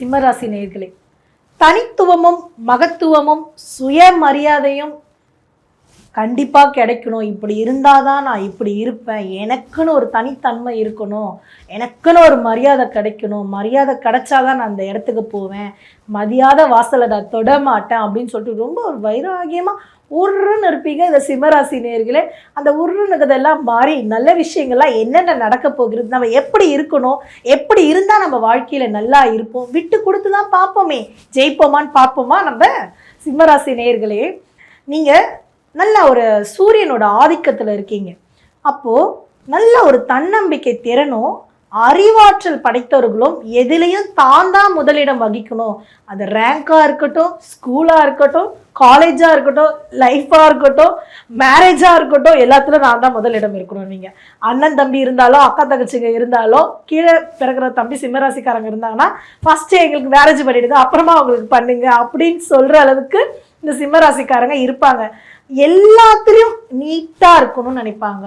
சிம்மராசி நேயர்களே, தனித்துவமும் மகத்துவமும் சுயமரியாதையும் கண்டிப்பா கிடைக்கணும். இப்படி இருந்தாதான் நான் இப்படி இருப்பேன். எனக்குன்னு ஒரு தனித்தன்மை இருக்கணும். எனக்குன்னு ஒரு மரியாதை கிடைக்கணும். மரியாதை கிடைச்சாதான் நான் அந்த இடத்துக்கு போவேன். மதியாத வாசலை நான் தொட மாட்டேன் அப்படின்னு சொல்லிட்டு ரொம்ப ஒரு வைராகியமா உருன்னு இருப்பீங்க. இந்த சிம்மராசி நேயர்களே, அந்த உருன்னுக்கதெல்லாம் மாறி நல்ல விஷயங்கள்லாம் என்னென்ன நடக்க போகிறது, நம்ம எப்படி இருக்கணும், எப்படி இருந்தால் நம்ம வாழ்க்கையில் நல்லா இருப்போம், விட்டு கொடுத்து தான் பார்ப்போமே, ஜெயிப்போமான்னு பார்ப்போமா. நம்ம சிம்மராசி நேயர்களே, நீங்கள் நல்ல ஒரு சூரியனோட ஆதிக்கத்தில் இருக்கீங்க. அப்போது நல்ல ஒரு தன்னம்பிக்கை திறனும் அறிவாற்றல் படைத்தவர்களும் எதுலேயும் தான் முதலிடம் வகிக்கணும். அது ரேங்காக இருக்கட்டும், ஸ்கூலாக இருக்கட்டும், காலேஜாக இருக்கட்டும், லைஃபாக இருக்கட்டும், மேரேஜாக இருக்கட்டும், எல்லாத்துலையும் நான் தான் முதலிடம் இருக்கணும். நீங்கள் அண்ணன் தம்பி இருந்தாலும் அக்கா தங்கச்சிங்க இருந்தாலும் கீழே பிறகுற தம்பி சிம்மராசிக்காரங்க இருந்தாங்கன்னா ஃபஸ்ட்டு எங்களுக்கு மேரேஜ் பண்ணிவிடுங்க, அப்புறமா அவங்களுக்கு பண்ணுங்க அப்படின்னு சொல்கிற அளவுக்கு இந்த சிம்மராசிக்காரங்க இருப்பாங்க. எல்லாத்துலேயும் நீட்டாக இருக்கணும்னு நினைப்பாங்க.